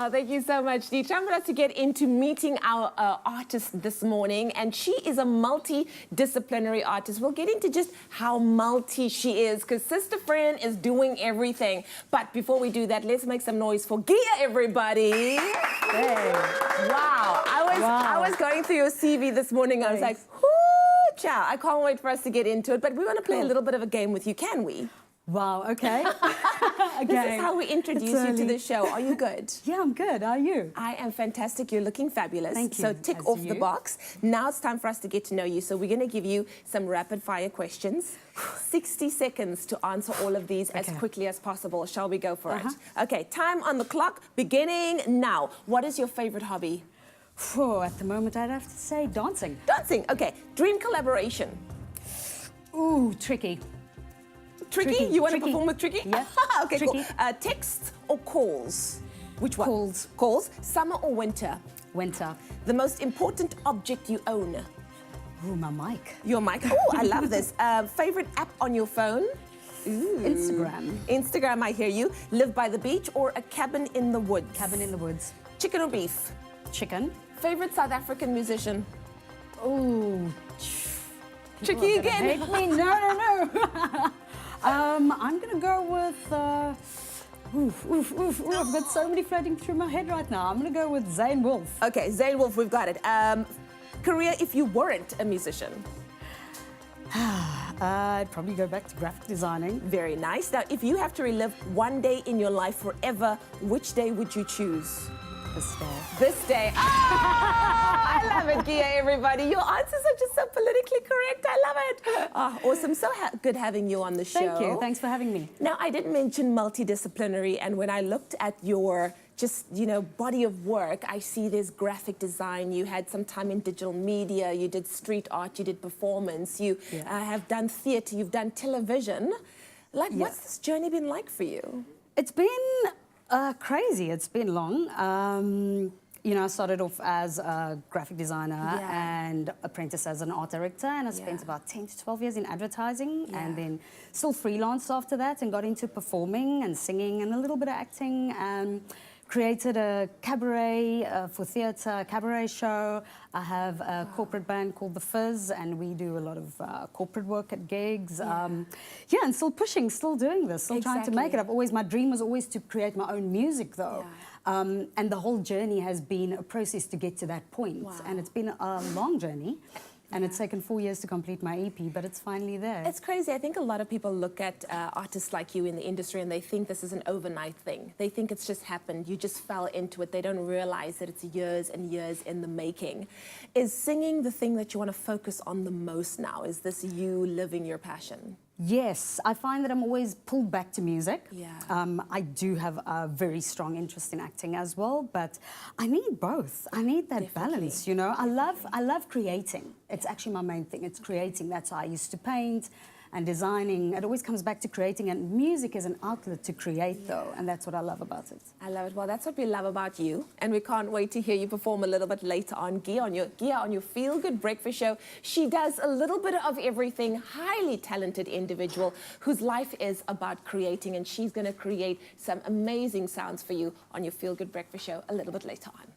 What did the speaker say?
Oh, thank you so much, Dee. Time for us to get into meeting our artist this morning, and she is a multidisciplinary artist. We'll get into just how multi she is, because Sister Friend is doing everything. But before we do that, let's make some noise for GHiA, everybody. Hey. Wow. I was going through your CV this morning. I was like, whoo, ciao. I can't wait for us to get into it. But we want to play a little bit of a game with you, can we? Wow, okay. This is how we introduce you to the show. Are you good? Yeah, I'm good. How are you? I am fantastic. You're looking fabulous. Thank you. So tick off the box. Now it's time for us to get to know you. So we're going to give you some rapid fire questions. 60 seconds to answer all of these as quickly as possible. Shall we go for it? Okay, time on the clock, beginning now. What is your favorite hobby? At the moment, I'd have to say dancing. Dancing, okay. Dream collaboration? Ooh, tricky. Tricky? You want to perform with Tricky? Yeah. Okay, tricky. Cool. Texts or calls? Which one? Calls. Calls. Summer or winter? Winter. The most important object you own? Ooh, my mic. Your mic. Oh, I love this. Favorite app on your phone? Ooh. Instagram. Instagram, I hear you. Live by the beach or a cabin in the woods? Cabin in the woods. Chicken or beef? Chicken. Favorite South African musician? Ooh. Tricky again. Hate me. No. I'm going to go with... I've got so many floating through my head right now. I'm going to go with Zane Wolf. Okay, Zane Wolf, we've got it. Career if you weren't a musician? I'd probably go back to graphic designing. Very nice. Now, if you have to relive one day in your life forever, which day would you choose? This day. This day. Oh, I love it, GHiA, everybody. Your answers are just so politically correct. I love it. Oh, awesome. So good having you on the show. Thank you. Thanks for having me. Now, I did mention multidisciplinary, and when I looked at your body of work, I see there's graphic design. You had some time in digital media. You did street art. You did performance. You have done theatre. You've done television. What's this journey been like for you? It's been crazy. It's been long. I started off as a graphic designer and apprenticed as an art director, and I spent about 10 to 12 years in advertising, and then still freelanced after that and got into performing and singing and a little bit of acting, and created a cabaret for theatre, cabaret show. I have a corporate band called The Fizz, and we do a lot of corporate work at gigs. And still pushing, still doing this, still trying to make it. My dream was always to create my own music, though. And the whole journey has been a process to get to that point. And it's been a long journey. And it's taken 4 years to complete my EP, but it's finally there. It's crazy. I think a lot of people look at artists like you in the industry and they think this is an overnight thing. They think it's just happened. You just fell into it. They don't realize that it's years and years in the making. Is singing the thing that you want to focus on the most now? Is this you living your passion? Yes, I find that I'm always pulled back to music. I do have a very strong interest in acting as well, but I need both. I need that balance, you know. I love creating. It's actually my main thing. It's creating. That's how I used to paint and designing. It always comes back to creating, and music is an outlet to create, though, and that's what I love about it. I love it. Well, that's what we love about you, and we can't wait to hear you perform a little bit later on. GHiA on your Feel Good Breakfast Show. She does a little bit of everything. Highly talented individual whose life is about creating, and she's going to create some amazing sounds for you on your Feel Good Breakfast Show a little bit later on.